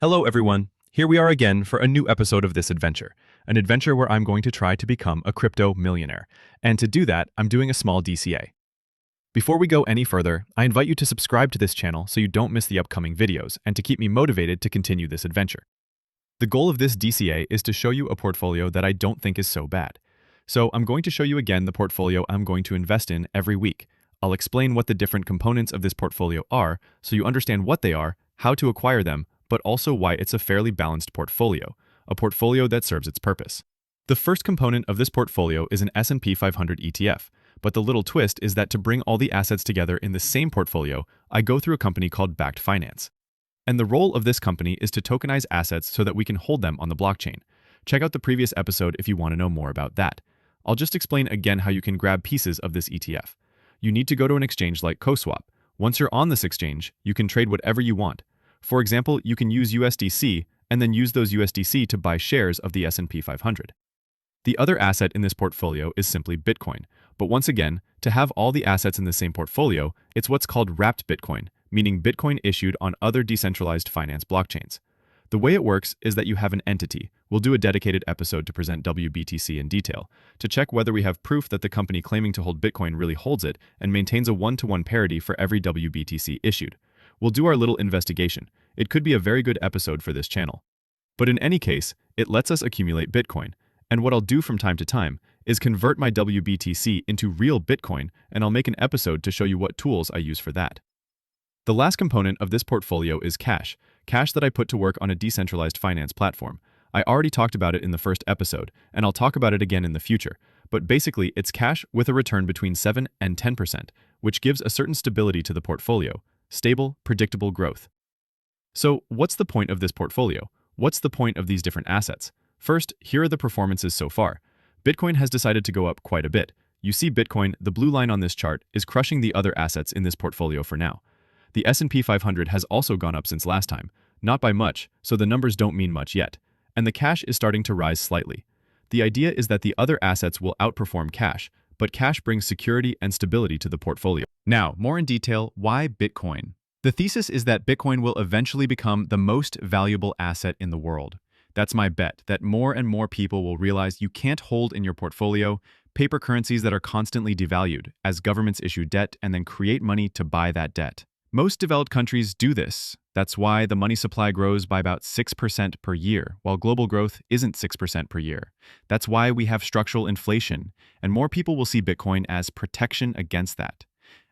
Hello everyone, here we are again for a new episode of this adventure, an adventure where I'm going to try to become a crypto millionaire, and to do that, I'm doing a small DCA. Before we go any further, I invite you to subscribe to this channel so you don't miss the upcoming videos and to keep me motivated to continue this adventure. The goal of this DCA is to show you a portfolio that I don't think is so bad. So I'm going to show you again the portfolio I'm going to invest in every week. I'll explain what the different components of this portfolio are so you understand what they are, how to acquire them, but also why it's a fairly balanced portfolio, a portfolio that serves its purpose. The first component of this portfolio is an S&P 500 ETF, but the little twist is that to bring all the assets together in the same portfolio, I go through a company called Backed Finance. And the role of this company is to tokenize assets so that we can hold them on the blockchain. Check out the previous episode if you want to know more about that. I'll just explain again how you can grab pieces of this ETF. You need to go to an exchange like CoSwap. Once you're on this exchange, you can trade whatever you want. For example, you can use USDC and then use those USDC to buy shares of the S&P 500. The other asset in this portfolio is simply Bitcoin. But once again, to have all the assets in the same portfolio, it's what's called wrapped Bitcoin, meaning Bitcoin issued on other decentralized finance blockchains. The way it works is that you have an entity. We'll do a dedicated episode to present WBTC in detail, to check whether we have proof that the company claiming to hold Bitcoin really holds it and maintains a one-to-one parity for every WBTC issued. We'll do our little investigation. It could be a very good episode for this channel. But in any case, it lets us accumulate Bitcoin. And what I'll do from time to time is convert my WBTC into real Bitcoin, and I'll make an episode to show you what tools I use for that. The last component of this portfolio is cash that I put to work on a decentralized finance platform. I already talked about it in the first episode, and I'll talk about it again in the future. But basically, it's cash with a return between 7 and 10%, which gives a certain stability to the portfolio. Stable, predictable growth. So what's the point of this portfolio? What's the point of these different assets? First, here are the performances so far. Bitcoin has decided to go up quite a bit. You see Bitcoin, the blue line on this chart, is crushing the other assets in this portfolio for now. The S&P 500 has also gone up since last time, not by much, so the numbers don't mean much yet. And the cash is starting to rise slightly. The idea is that the other assets will outperform cash, but cash brings security and stability to the portfolio. Now, more in detail, why Bitcoin? The thesis is that Bitcoin will eventually become the most valuable asset in the world. That's my bet, that more and more people will realize you can't hold in your portfolio paper currencies that are constantly devalued as governments issue debt and then create money to buy that debt. Most developed countries do this. That's why the money supply grows by about 6% per year, while global growth isn't 6% per year. That's why we have structural inflation, and more people will see Bitcoin as protection against that.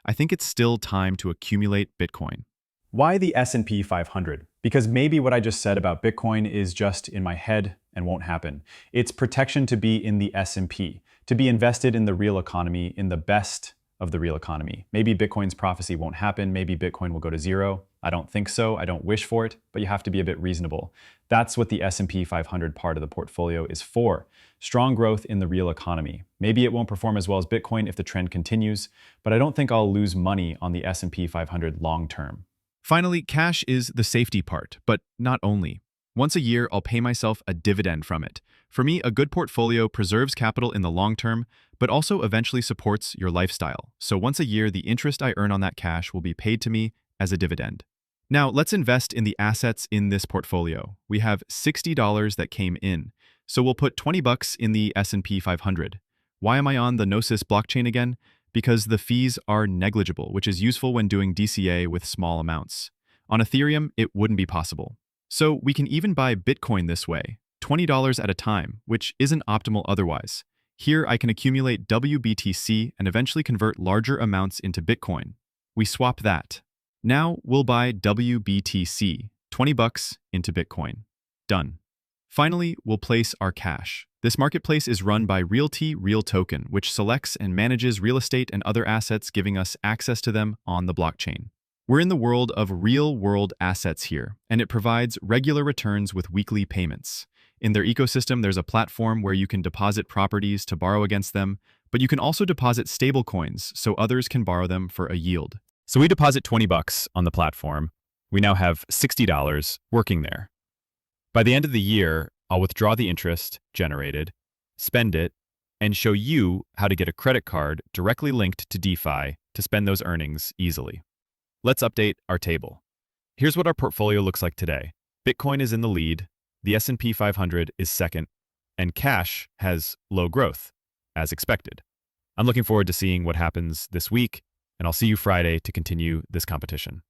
I think it's still time to accumulate Bitcoin. Why the S&P 500? Because maybe what I just said about Bitcoin is just in my head and won't happen. It's protection to be in the S&P, to be invested in the real economy, in the best of the real economy. Maybe Bitcoin's prophecy won't happen. Maybe Bitcoin will go to zero. I don't think so. I don't wish for it, but you have to be a bit reasonable. That's what the S&P 500 part of the portfolio is for. Strong growth in the real economy. Maybe it won't perform as well as Bitcoin if the trend continues, but I don't think I'll lose money on the S&P 500 long term. Finally, cash is the safety part, but not only. Once a year, I'll pay myself a dividend from it. For me, a good portfolio preserves capital in the long term, but also eventually supports your lifestyle. So once a year, the interest I earn on that cash will be paid to me as a dividend. Now, let's invest in the assets in this portfolio. We have $60 that came in, so we'll put $20 in the S&P 500. Why am I on the Gnosis blockchain again? Because the fees are negligible, which is useful when doing DCA with small amounts. On Ethereum, it wouldn't be possible. So we can even buy Bitcoin this way, $20 at a time, which isn't optimal otherwise. Here I can accumulate WBTC and eventually convert larger amounts into Bitcoin. We swap that. Now we'll buy WBTC, $20 into Bitcoin. Done. Finally, we'll place our cash. This marketplace is run by Realty Real Token, which selects and manages real estate and other assets, giving us access to them on the blockchain. We're in the world of real-world assets here, and it provides regular returns with weekly payments. In their ecosystem, there's a platform where you can deposit properties to borrow against them, but you can also deposit stablecoins so others can borrow them for a yield. So we deposit $20 on the platform. We now have $60 working there. By the end of the year, I'll withdraw the interest generated, spend it, and show you how to get a credit card directly linked to DeFi to spend those earnings easily. Let's update our table. Here's what our portfolio looks like today. Bitcoin is in the lead, the S&P 500 is second, and cash has low growth, as expected. I'm looking forward to seeing what happens this week, and I'll see you Friday to continue this competition.